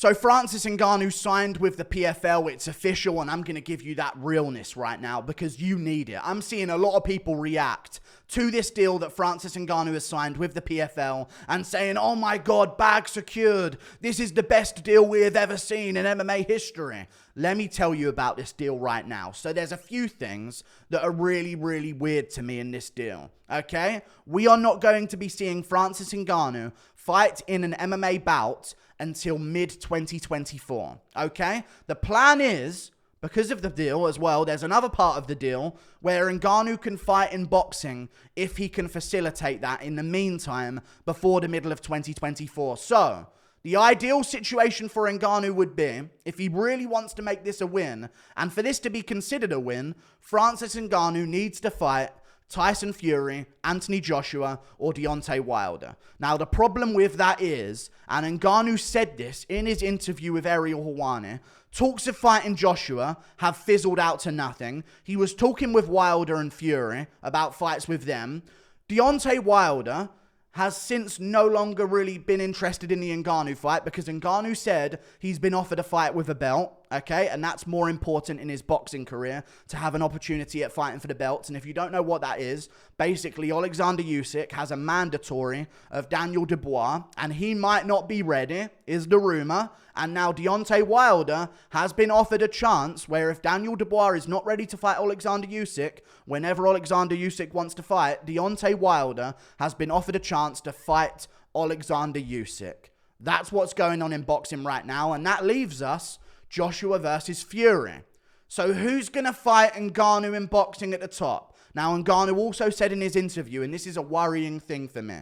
So Francis Ngannou signed with the PFL. It's official, and I'm going to give you that realness right now because you need it. I'm seeing a lot of people react to this deal that Francis Ngannou has signed with the PFL and saying, oh my God, bag secured. This is the best deal we have ever seen in MMA history. Let me tell you about this deal right now. So there's a few things that are really, really weird to me in this deal, okay? We are not going to be seeing Francis Ngannou fight in an MMA bout until mid-2024, okay? The plan is, because of the deal as well, there's another part of the deal where Ngannou can fight in boxing if he can facilitate that in the meantime before the middle of 2024. So, the ideal situation for Ngannou would be, if he really wants to make this a win, and for this to be considered a win, Francis Ngannou needs to fight Tyson Fury, Anthony Joshua, or Deontay Wilder. Now, the problem with that is, and Ngannou said this in his interview with Ariel Helwani, talks of fighting Joshua have fizzled out to nothing. He was talking with Wilder and Fury about fights with them. Deontay Wilder has since no longer really been interested in the Ngannou fight because Ngannou said he's been offered a fight with a belt, okay? And that's more important in his boxing career, to have an opportunity at fighting for the belts. And if you don't know what that is, basically Alexander Usyk has a mandatory of Daniel Dubois, and he might not be ready, is the rumor. And now Deontay Wilder has been offered a chance where if Daniel Dubois is not ready to fight Alexander Usyk, whenever Alexander Usyk wants to fight, Deontay Wilder has been offered a chance to fight Alexander Usyk. That's what's going on in boxing right now, and that leaves us Joshua versus Fury. So who's going to fight Ngannou in boxing at the top? Now, Ngannou also said in his interview, and this is a worrying thing for me,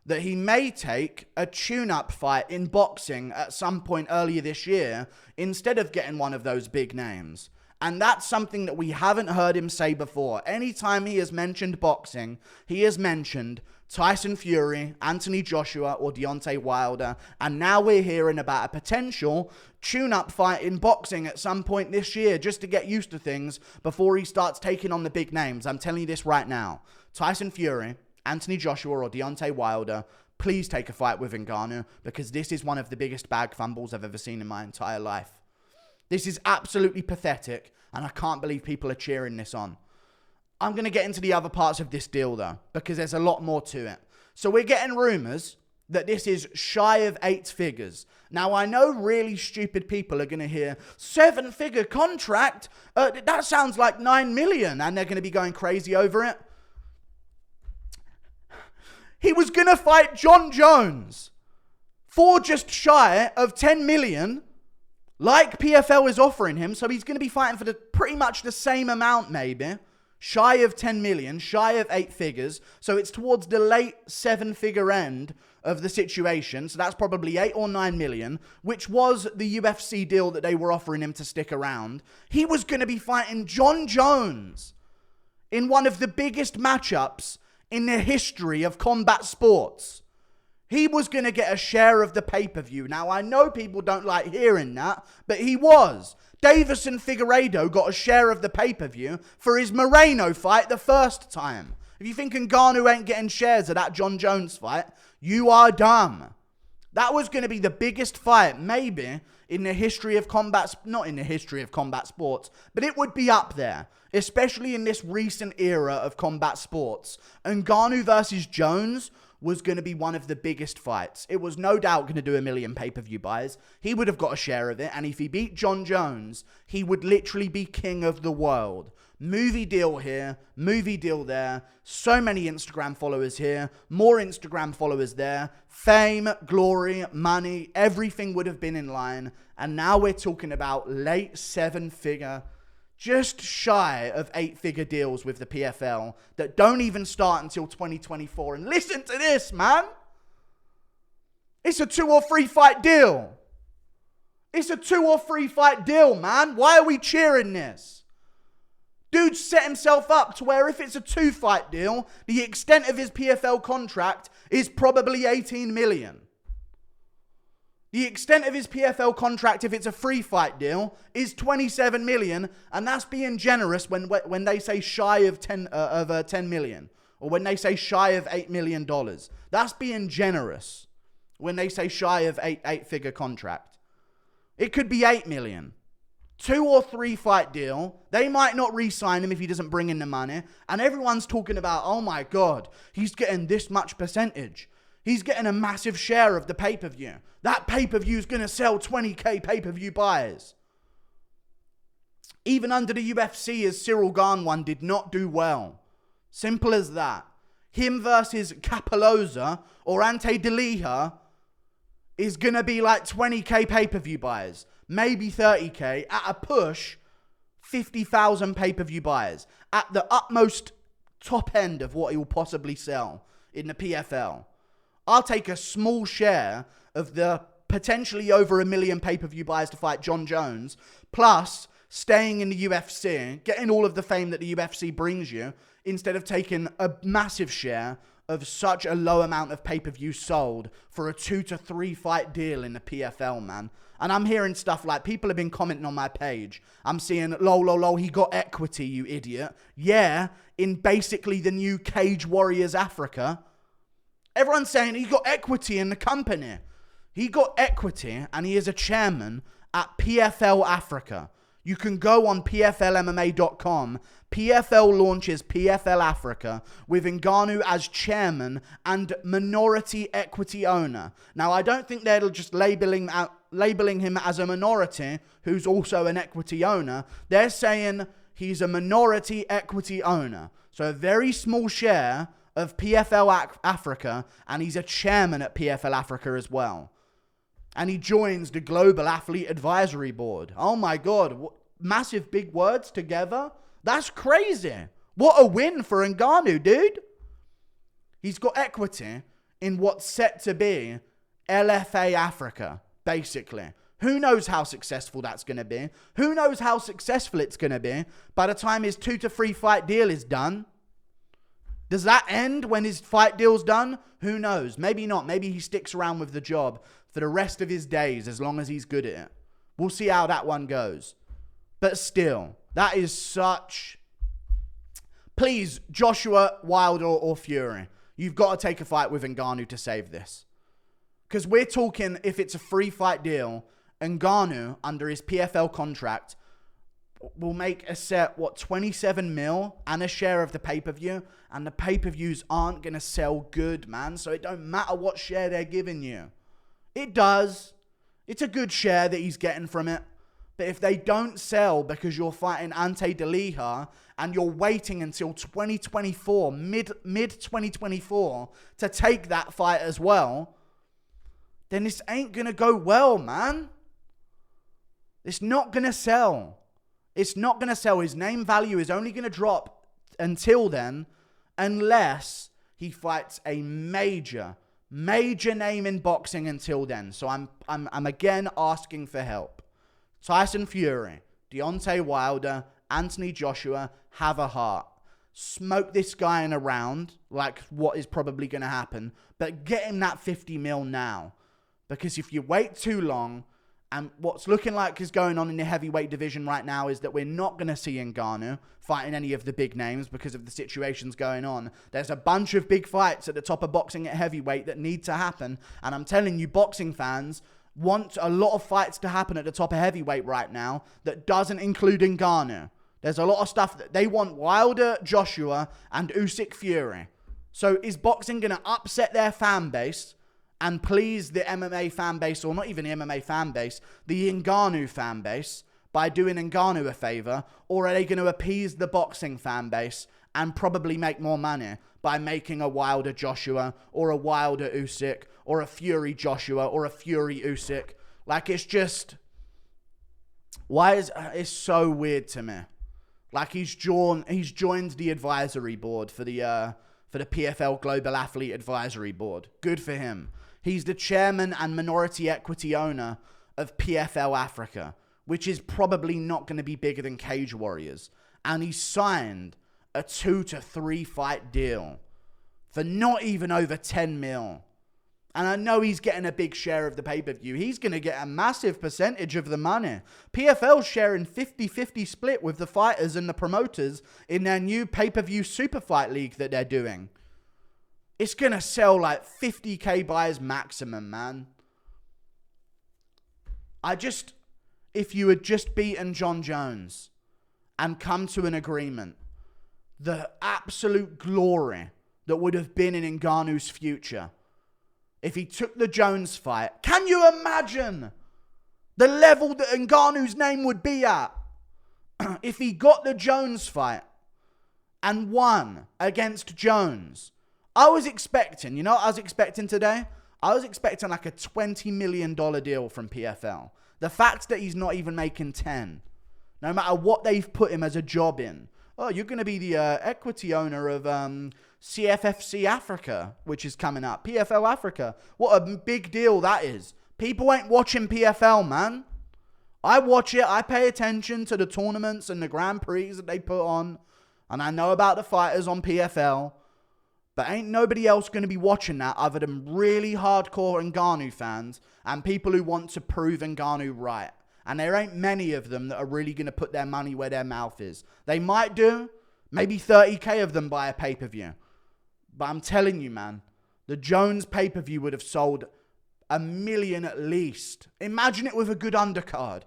that he may take a tune-up fight in boxing at some point earlier this year instead of getting one of those big names. And that's something that we haven't heard him say before. Anytime he has mentioned boxing, he has mentioned Tyson Fury, Anthony Joshua, or Deontay Wilder. And now we're hearing about a potential tune-up fight in boxing at some point this year just to get used to things before he starts taking on the big names. I'm telling you this right now. Tyson Fury, Anthony Joshua, or Deontay Wilder, please take a fight with Ngannou, because this is one of the biggest bag fumbles I've ever seen in my entire life. This is absolutely pathetic, and I can't believe people are cheering this on. I'm going to get into the other parts of this deal, though, because there's a lot more to it. So we're getting rumors that this is shy of 8 figures. Now, I know really stupid people are going to hear 7-figure contract. That sounds like 9 million, and they're going to be going crazy over it. He was going to fight John Jones for just shy of 10 million, like PFL is offering him. So he's going to be fighting for pretty much the same amount, maybe. Shy of 10 million, shy of 8 figures. So it's towards the late 7-figure end of the situation. So that's probably 8 or 9 million, which was the UFC deal that they were offering him to stick around. He was going to be fighting John Jones in one of the biggest matchups in the history of combat sports. He was going to get a share of the pay-per-view. Now, I know people don't like hearing that, but he was. Davison Figueiredo got a share of the pay-per-view for his Moreno fight the first time. If you think Ngannou ain't getting shares of that John Jones fight, you are dumb. That was going to be the biggest fight, maybe, in the history of combat, not in the history of combat sports, but it would be up there, especially in this recent era of combat sports. Ngannou versus Jones was going to be one of the biggest fights. It was no doubt going to do 1 million pay-per-view buys. He would have got a share of it, and if he beat John Jones, he would literally be king of the world. Movie deal here, movie deal there, so many Instagram followers here, more Instagram followers there, fame, glory, money, everything would have been in line, and now we're talking about late 7-figure, just shy of 8-figure deals with the PFL that don't even start until 2024. And listen to this, man. It's a 2 or 3 fight deal. It's a 2 or 3 fight deal, man. Why are we cheering this? Dude set himself up to where if it's a 2-fight deal, the extent of his PFL contract is probably 18 million. The extent of his PFL contract, if it's a 3-fight deal, is 27 million, and that's being generous when they say shy of 10 million, or when they say shy of $8 million. That's being generous when they say shy of 8-figure contract. It could be 8 million. 2 or 3 fight deal. They might not re-sign him if he doesn't bring in the money. And everyone's talking about, oh my God, he's getting this much percentage. He's getting a massive share of the pay-per-view. That pay-per-view is going to sell 20k pay-per-view buyers. Even under the UFC, as Cyril Gane one did not do well. Simple as that. Him versus Capoloza or Ante Delija is going to be like 20k pay-per-view buyers. Maybe 30k. At a push, 50,000 pay-per-view buyers. At the utmost top end of what he will possibly sell in the PFL. I'll take a small share of the potentially over 1 million pay-per-view buyers to fight John Jones, plus staying in the UFC, getting all of the fame that the UFC brings you, instead of taking a massive share of such a low amount of pay-per-view sold for a 2 to 3 fight deal in the PFL, man. And I'm hearing stuff like, people have been commenting on my page. I'm seeing, lol, he got equity, you idiot. Yeah, in basically the new Cage Warriors Africa. Everyone's saying he got equity in the company. He got equity and he is a chairman at PFL Africa. You can go on PFLMMA.com. PFL launches PFL Africa with Ngannou as chairman and minority equity owner. Now, I don't think they're just labeling him as a minority who's also an equity owner. They're saying he's a minority equity owner. So a very small share of PFL Africa, and he's a chairman at PFL Africa as well. And he joins the Global Athlete Advisory Board. Oh my God, massive big words together. That's crazy. What a win for Ngannou, dude. He's got equity in what's set to be LFA Africa, basically. Who knows how successful that's going to be? Who knows how successful it's going to be by the time his 2 to 3 fight deal is done? Does that end when his fight deal's done? Who knows? Maybe not. Maybe he sticks around with the job for the rest of his days as long as he's good at it. We'll see how that one goes. But still, that is such... Please, Joshua, Wilder or Fury, you've got to take a fight with Ngannou to save this. Because we're talking, if it's a free fight deal, Ngannou, under his PFL contract, will make a set, 27 mil and a share of the pay-per-view. And the pay-per-views aren't going to sell good, man. So it don't matter what share they're giving you. It does. It's a good share that he's getting from it. But if they don't sell because you're fighting Ante Delija and you're waiting until 2024, mid-2024, to take that fight as well, then this ain't going to go well, man. It's not going to sell. It's not going to sell. His name value is only going to drop until then, unless he fights a major name in boxing until then. So I'm again asking for help. Tyson Fury, Deontay Wilder, Anthony Joshua, have a heart. Smoke this guy in a round, like what is probably going to happen, but get him that 50 mil now. Because if you wait too long, and what's looking like is going on in the heavyweight division right now is that we're not going to see Ngannou fighting any of the big names because of the situations going on. There's a bunch of big fights at the top of boxing at heavyweight that need to happen. And I'm telling you, boxing fans want a lot of fights to happen at the top of heavyweight right now that doesn't include Ngannou. There's a lot of stuff that they want: Wilder, Joshua, and Usyk Fury. So is boxing going to upset their fan base and please the MMA fan base, or not even the MMA fan base, the Ngannou fan base, by doing Ngannou a favor? Or are they going to appease the boxing fan base and probably make more money by making a Wilder Joshua, or a Wilder Usyk, or a Fury Joshua, or a Fury Usyk? Like, it's just... it's so weird to me. Like, he's joined the advisory board for the PFL Global Athlete Advisory Board. Good for him. He's the chairman and minority equity owner of PFL Africa, which is probably not going to be bigger than Cage Warriors. And he signed a 2 to 3 fight deal for not even over 10 mil. And I know he's getting a big share of the pay-per-view. He's going to get a massive percentage of the money. PFL's sharing 50-50 split with the fighters and the promoters in their new pay-per-view super fight league that they're doing. It's going to sell like 50k buys maximum, man. if you had just beaten John Jones and come to an agreement, the absolute glory that would have been in Ngannou's future if he took the Jones fight. Can you imagine the level that Ngannou's name would be at if he got the Jones fight and won against Jones? I was expecting, you know what I was expecting today? I was expecting like a $20 million deal from PFL. The fact that he's not even making 10, no matter what they've put him as a job in. Oh, you're going to be the equity owner of CFFC Africa, which is coming up. PFL Africa. What a big deal that is. People ain't watching PFL, man. I watch it. I pay attention to the tournaments and the Grand Prix that they put on. And I know about the fighters on PFL. But ain't nobody else going to be watching that other than really hardcore Ngannou fans and people who want to prove Ngannou right. And there ain't many of them that are really going to put their money where their mouth is. They might do. Maybe 30K of them buy a pay-per-view. But I'm telling you, man, the Jones pay-per-view would have sold 1 million at least. Imagine it with a good undercard.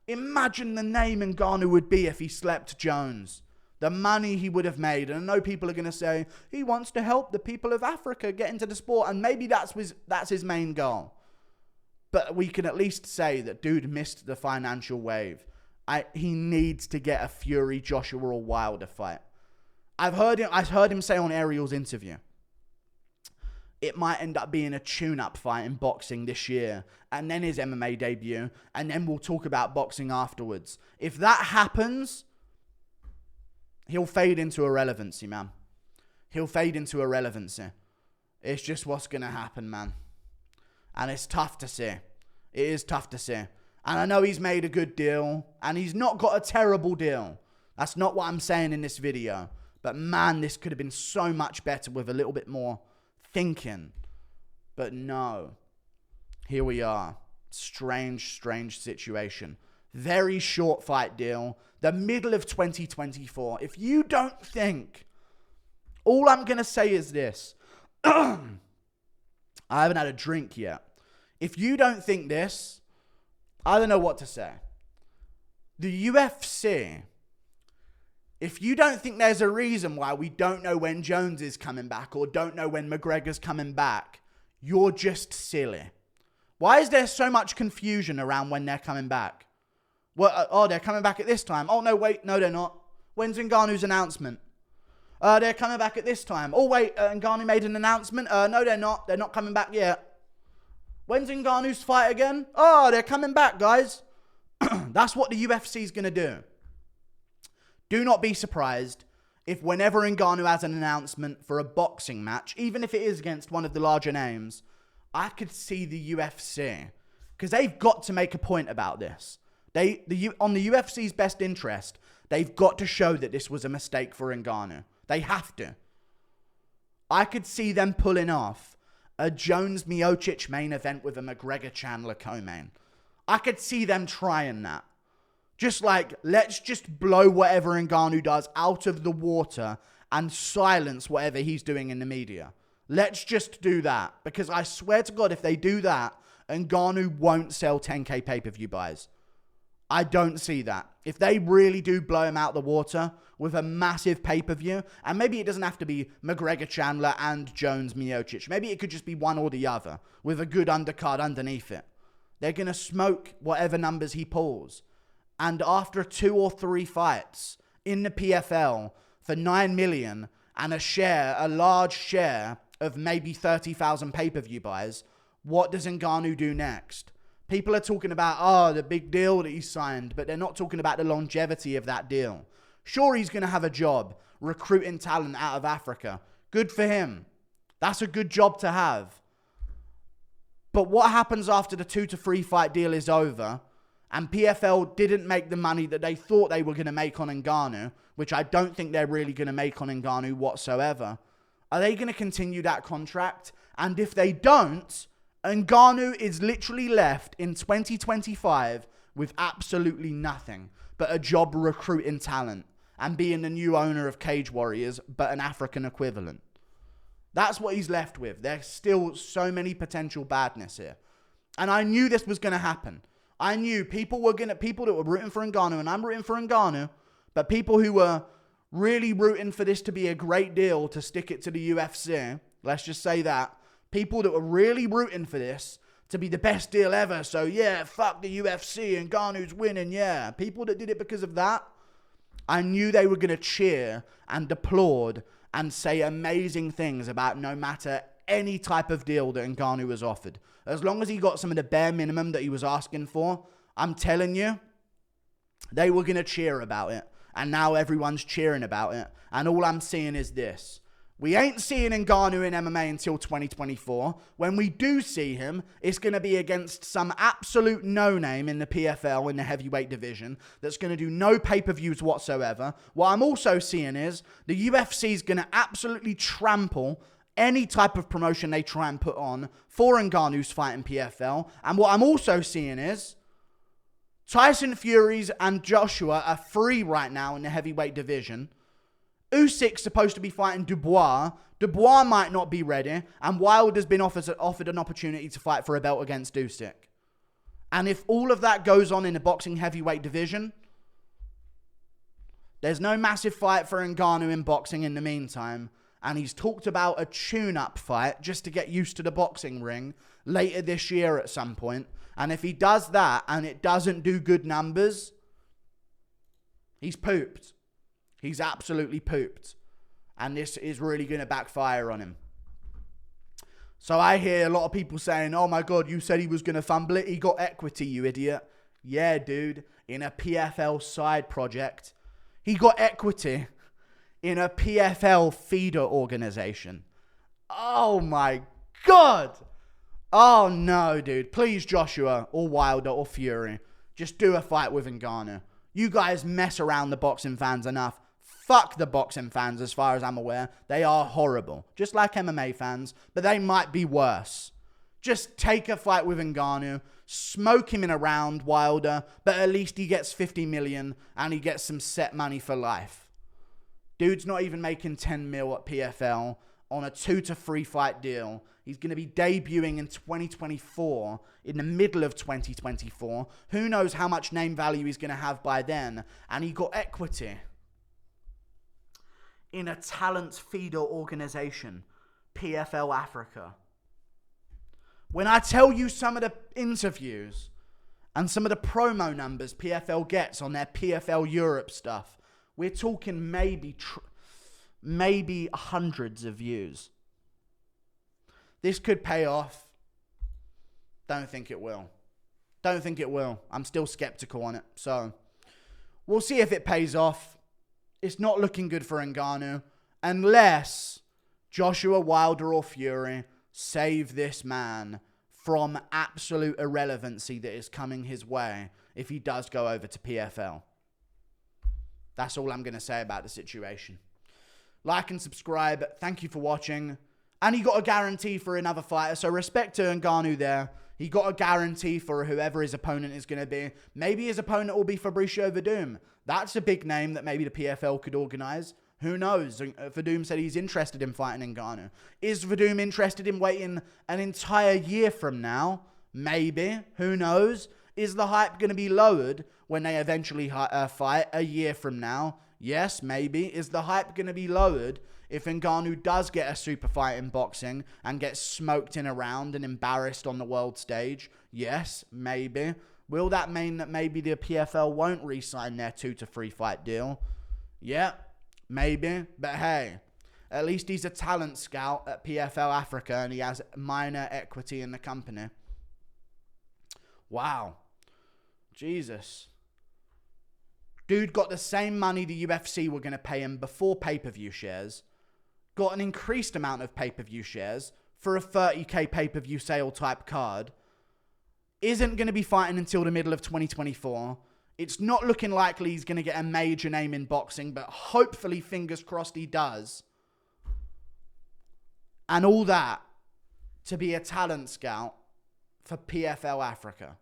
Imagine the name Ngannou would be if he slept Jones. The money he would have made. And I know people are going to say, he wants to help the people of Africa get into the sport. And maybe that's his main goal. But we can at least say that dude missed the financial wave. He needs to get a Fury, Joshua, or Wilder fight. I've heard him say on Ariel's interview, it might end up being a tune-up fight in boxing this year, and then his MMA debut, and then we'll talk about boxing afterwards. If that happens, he'll fade into irrelevancy, man. He'll fade into irrelevancy. It's just what's going to happen, man. And it's tough to see. It is tough to see. And I know he's made a good deal, and he's not got a terrible deal. That's not what I'm saying in this video. But man, this could have been so much better with a little bit more thinking. But no. Here we are. Strange, strange situation. Very short fight deal. The middle of 2024. If you don't think, all I'm going to say is this. I haven't had a drink yet. If you don't think this, I don't know what to say. The UFC, if you don't think there's a reason why we don't know when Jones is coming back or don't know when McGregor's coming back, you're just silly. Why is there so much confusion around when they're coming back? Well, they're coming back at this time. Oh, no, wait, no, they're not. When's Ngannou's announcement? They're coming back at this time. Oh, wait, Ngannou made an announcement. No, they're not. They're not coming back yet. When's Ngannou's fight again? Oh, they're coming back, guys. That's what the UFC is going to do. Do not be surprised if whenever Ngannou has an announcement for a boxing match, even if it is against one of the larger names, I could see the UFC, because they've got to make a point about this. On the UFC's best interest, they've got to show that this was a mistake for Ngannou. They have to. I could see them pulling off a Jones-Miocic main event with a McGregor-Chandler co-main. I could see them trying that. Just like, let's just blow whatever Ngannou does out of the water and silence whatever he's doing in the media. Let's just do that. Because I swear to God, if they do that, Ngannou won't sell 10K pay-per-view buys. I don't see that. If they really do blow him out the water with a massive pay-per-view, and maybe it doesn't have to be McGregor, Chandler, and Jones, Miocic. Maybe it could just be one or the other with a good undercard underneath it. They're going to smoke whatever numbers he pulls. And after 2 or 3 fights in the PFL for 9 million and a large share of maybe 30,000 pay-per-view buys, what does Ngannou do next? People are talking about, the big deal that he signed, but they're not talking about the longevity of that deal. Sure, he's going to have a job recruiting talent out of Africa. Good for him. That's a good job to have. But what happens after the 2 to 3 fight deal is over and PFL didn't make the money that they thought they were going to make on Ngannou, which I don't think they're really going to make on Ngannou whatsoever? Are they going to continue that contract? And if they don't, Ngannou is literally left in 2025 with absolutely nothing but a job recruiting talent and being the new owner of Cage Warriors, but an African equivalent. That's what he's left with. There's still so many potential badness here. And I knew this was going to happen. I knew people that were rooting for Ngannou, and I'm rooting for Ngannou, but people who were really rooting for this to be a great deal to stick it to the UFC, let's just say that, people that were really rooting for this to be the best deal ever, so yeah, fuck the UFC and Ngannou's winning, yeah. People that did it because of that, I knew they were going to cheer and applaud and say amazing things about no matter any type of deal that Ngannou was offered. As long as he got some of the bare minimum that he was asking for, I'm telling you, they were going to cheer about it. And now everyone's cheering about it. And all I'm seeing is this. We ain't seeing Ngannou in MMA until 2024. When we do see him, it's going to be against some absolute no-name in the PFL, in the heavyweight division, that's going to do no pay-per-views whatsoever. What I'm also seeing is the UFC is going to absolutely trample any type of promotion they try and put on for Ngannou's fight in PFL. And what I'm also seeing is Tyson Fury's and Joshua are free right now in the heavyweight division. Usyk's supposed to be fighting Dubois. Dubois might not be ready. And Wilder's been offered an opportunity to fight for a belt against Usyk. And if all of that goes on in the boxing heavyweight division, there's no massive fight for Ngannou in boxing in the meantime. And he's talked about a tune-up fight just to get used to the boxing ring later this year at some point. And if he does that and it doesn't do good numbers, he's pooped. He's absolutely pooped. And this is really going to backfire on him. So I hear a lot of people saying, oh my God, you said he was going to fumble it. He got equity, you idiot. Yeah, dude. In a PFL side project. He got equity in a PFL feeder organization. Oh my God. Oh no, dude. Please, Joshua or Wilder or Fury, just do a fight with Ngannou. You guys mess around the boxing fans enough. Fuck the boxing fans as far as I'm aware. They are horrible. Just like MMA fans, but they might be worse. Just take a fight with Ngannou, smoke him in a round, Wilder, but at least he gets 50 million and he gets some set money for life. Dude's not even making 10 mil at PFL on a 2 to 3 fight deal. He's going to be debuting in 2024, in the middle of 2024. Who knows how much name value he's going to have by then. And he got equity in a talent feeder organization, PFL Africa. When I tell you some of the interviews and some of the promo numbers PFL gets on their PFL Europe stuff, we're talking maybe hundreds of views. This could pay off. Don't think it will. Don't think it will. I'm still skeptical on it. So we'll see if it pays off. It's not looking good for Ngannou unless Joshua, Wilder or Fury save this man from absolute irrelevancy that is coming his way if he does go over to PFL. That's all I'm going to say about the situation. Like and subscribe. Thank you for watching. And he got a guarantee for another fighter. So respect to Ngannou there. He got a guarantee for whoever his opponent is going to be. Maybe his opponent will be Fabricio Verdum. That's a big name that maybe the PFL could organize. Who knows? Verdum said he's interested in fighting Ngannou. Is Verdum interested in waiting an entire year from now? Maybe. Who knows? Is the hype going to be lowered when they eventually fight a year from now? Yes, maybe. Is the hype going to be lowered if Ngannou does get a super fight in boxing and gets smoked in a round and embarrassed on the world stage? Yes, maybe. Will that mean that maybe the PFL won't re-sign their 2 to 3 fight deal? Yeah, maybe. But hey, at least he's a talent scout at PFL Africa and he has minor equity in the company. Wow. Jesus. Dude got the same money the UFC were going to pay him before pay-per-view shares. Got an increased amount of pay-per-view shares for a 30k pay-per-view sale type card. Isn't going to be fighting until the middle of 2024. It's not looking likely he's going to get a major name in boxing, but hopefully, fingers crossed, he does. And all that to be a talent scout for PFL Africa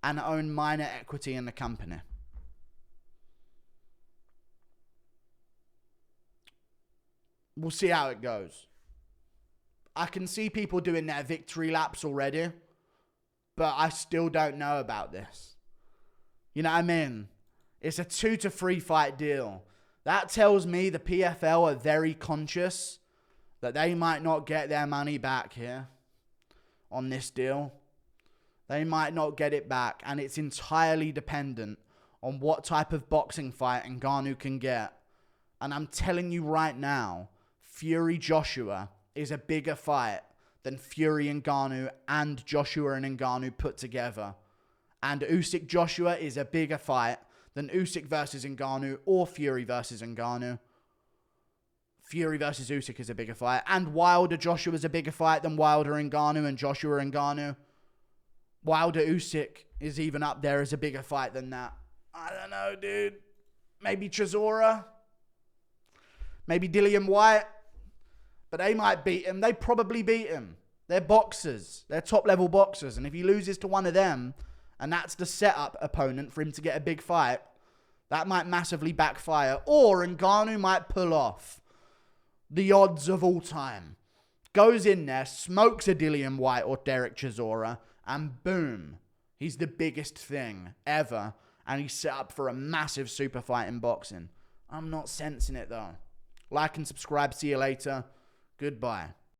and own minor equity in the company. We'll see how it goes. I can see people doing their victory laps already. but I still don't know about this. You know what I mean? It's a 2 to 3 fight deal. That tells me the PFL are very conscious that they might not get their money back here on this deal. They might not get it back, and it's entirely dependent on what type of boxing fight Ngannou can get. And I'm telling you right now, Fury-Joshua is a bigger fight than Fury Ngannou and Joshua and Ngannou put together. And Usyk-Joshua is a bigger fight than Usyk versus Ngannou or Fury versus Ngannou. Fury versus Usyk is a bigger fight. And Wilder-Joshua is a bigger fight than Wilder-Ngannou and Joshua-Ngannou. Wilder-Usyk is even up there as a bigger fight than that. I don't know, dude. Maybe Chisora. Maybe Dillian White. But they might beat him. They probably beat him. They're boxers. They're top-level boxers. And if he loses to one of them, and that's the setup opponent for him to get a big fight, that might massively backfire. Or Ngannou might pull off the odds of all time. Goes in there, smokes a Dillian White or Derek Chisora, and boom, he's the biggest thing ever. And he's set up for a massive super fight in boxing. I'm not sensing it though. Like and subscribe. See you later. Goodbye.